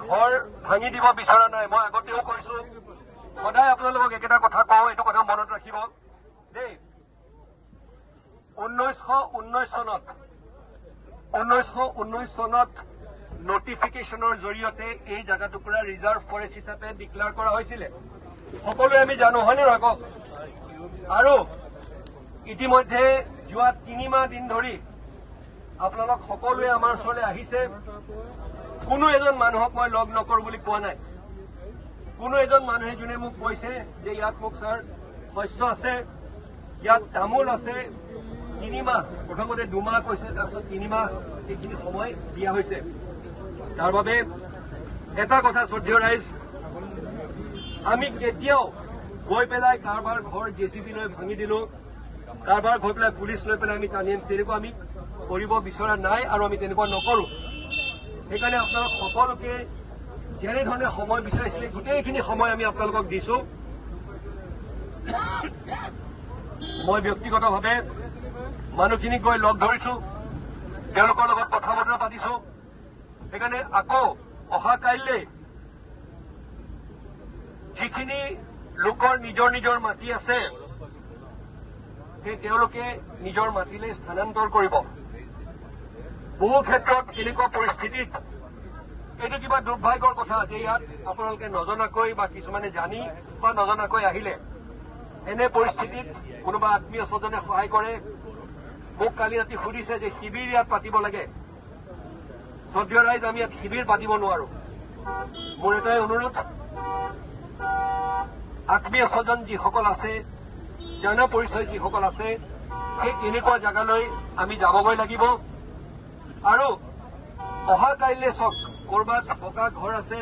ঘৰ ভাঙি দিব বিচৰা নাই। মই আগতেও কৈছো, সদায় আপোনালোকক একেটা কথা কওঁ, এইটো কথা মনত ৰাখিব দেই। 1919 চনত নটিফিকেশ্যনৰ জৰিয়তে এই জাগা টুকুৰা ৰিজাৰ্ভ ফৰেষ্ট হিচাপে ডিক্লেয়াৰ কৰা হৈছিলে। সকলোৱে আমি জানো, হয়নে নহয় কওক? আৰু ইতিমধ্যে যোৱা 3 মাহ দিন ধৰি আপোনালোক সকলোৱে আমাৰ ওচৰলৈ আহিছে। কোনো এজন মানুহক মই লগ নকৰো বুলি কোৱা নাই। কোনো এজন মানুহে যোনে মোক কৈছে যে ইয়াত মোক ছাৰ শস্য আছে, ইয়াত তামোল আছে, 3 মাহ, প্ৰথমতে 2 মাহ কৈছে, তাৰপিছত 3 মাহ এইখিনি সময় দিয়া হৈছে। তাৰ বাবে এটা কথা শ্ৰদ্ধেয় ৰাইজ, আমি কেতিয়াও গৈ পেলাই কাৰোবাৰ ঘৰ JCB লৈ ভাঙি দিলো, কাৰোবাৰ গৈ পেলাই পুলিচ লৈ পেলাই আমি টানি তেনেকুৱা আমি কৰিব বিচৰা নাই আৰু আমি তেনেকুৱা নকৰো। সেইকাৰণে আপোনালোক সকলোকে যেনেধৰণে সময় বিচাৰিছিলে গোটেইখিনি সময় আমি আপোনালোকক দিছো। মই ব্যক্তিগতভাৱে মানুহখিনিক গৈ লগ ধৰিছো, তেওঁলোকৰ লগত কথা বতৰা পাতিছো। সেইকাৰণে আকৌ অহা কাইলৈ যিখিনি লোকৰ নিজৰ নিজৰ মাটি আছে সেই তেওঁলোকে নিজৰ মাটিলৈ স্থানান্তৰ কৰিব। বহু ক্ষেত্ৰত এনেকুৱা পৰিস্থিতিত এইটো কিবা দুৰ্ভাগ্যৰ কথা যে ইয়াত আপোনালোকে নজনাকৈ বা কিছুমানে জানি বা নজনাকৈ আহিলে এনে পৰিস্থিতিত কোনোবা আত্মীয় স্বজনে সহায় কৰে। মোক কালি ৰাতি সুধিছে যে শিবিৰ ইয়াত পাতিব লাগে। শ্ৰদ্ধেয় ৰাইজ, আমি ইয়াত শিবিৰ পাতিব নোৱাৰো। মোৰ এটাই অনুৰোধ, আত্মীয় স্বজন যিসকল আছে, জন পৰিচয় যিসকল আছে, সেই তেনেকুৱা জাগালৈ আমি যাবগৈ লাগিব। আৰু অহা কাইলৈ চাওক, কৰবাত পকা ঘৰ আছে,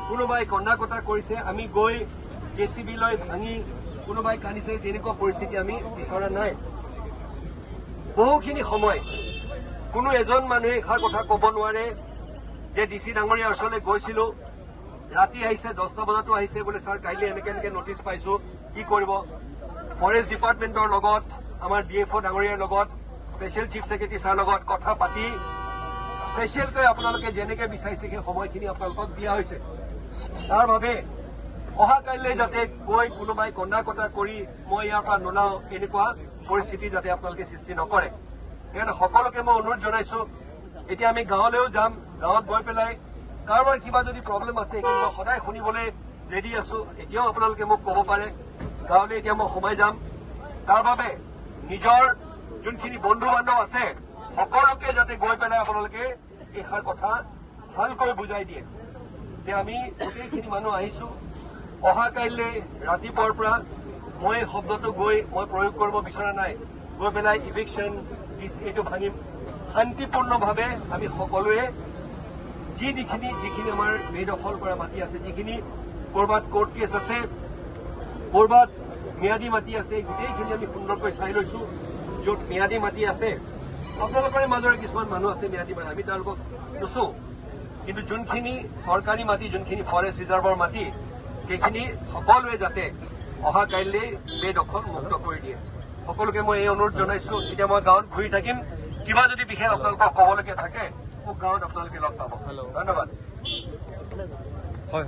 কোনোবাই কন্দা কটা কৰিছে, আমি গৈ JCB লৈ ভাঙি কোনোবাই কান্দিছে, তেনেকুৱা পৰিস্থিতি আমি বিচৰা নাই। বহুখিনি সময় কোনো এজন মানুহে এষাৰ কথা ক'ব নোৱাৰে যে DC ডাঙৰীয়াৰ ওচৰলৈ গৈছিলো, ৰাতি আহিছে, 10টা বজাতো আহিছে বোলে ছাৰ কাইলৈ এনেকে নটিচ পাইছো, কি কৰিব? ফৰেষ্ট ডিপাৰ্টমেণ্টৰ লগত, আমাৰ DFO ডাঙৰীয়াৰ লগত, স্পেচিয়েল চিফ ছেক্ৰেটাৰী ছাৰ লগত কথা পাতি স্পেচিয়েলকৈ আপোনালোকে যেনেকে বিচাৰিছে সেই সময়খিনি আপোনালোকক দিয়া হৈছে। তাৰ বাবে অহা কাইলৈ যাতে গৈ কোনোবাই কন্দা কটা কৰি মই ইয়াৰ পৰা নোলাও, এনেকুৱা পৰিস্থিতি যাতে আপোনালোকে সৃষ্টি নকৰে। সেইকাৰণে সকলোকে মই অনুৰোধ জনাইছো, এতিয়া আমি গাঁৱলৈও যাম। গাঁৱত গৈ পেলাই কাৰোবাৰ কিবা যদি প্ৰব্লেম আছে সেইখিনি মই সদায় শুনিবলৈ ৰেডি আছো। এতিয়াও আপোনালোকে মোক ক'ব পাৰে। গাঁৱলৈ এতিয়া মই সোমাই যাম। তাৰ বাবে নিজৰ যোনখিনি বন্ধু বান্ধৱ আছে সকলোকে যাতে গৈ পেলাই আপোনালোকে এইষাৰ কথা ভালকৈ বুজাই দিয়ে যে আমি গোটেইখিনি মানুহ আহিছো। অহা কাইলৈ ৰাতিপুৱাৰ পৰা মই এই শব্দটো গৈ মই প্ৰয়োগ কৰিব বিচৰা নাই। গৈ পেলাই ইভিকশ্যন এইটো ভাঙিম। শান্তিপূৰ্ণভাৱে আমি সকলোৱে যিখিনি আমাৰ বেদখল কৰা মাটি আছে, যিখিনি কৰবাত কোৰ্ট কেছ আছে, কৰবাত ম্যাদী মাটি আছে, গোটেইখিনি আমি সুন্দৰকৈ চাই লৈছো। য'ত ম্যাদী মাটি আছে, আপোনালোকৰে মাজৰে কিছুমান মানুহ আছে ম্যাদী মাটি, আমি তেওঁলোকক নুচো। কিন্তু যোনখিনি চৰকাৰী মাটি, যোনখিনি ফৰেষ্ট ৰিজাৰ্ভৰ মাটি, সেইখিনি সকলোৱে যাতে অহা কাইলৈ বেদখল মুক্ত কৰি দিয়ে। সকলোকে মই এই অনুৰোধ জনাইছো। এতিয়া মই গাঁৱত ঘূৰি থাকিম। কিবা যদি বিশেষ আপোনালোকক ক'বলগীয়া থাকে মোক গাঁৱত আপোনালোকে লগ পাব। ধন্যবাদ। হয়।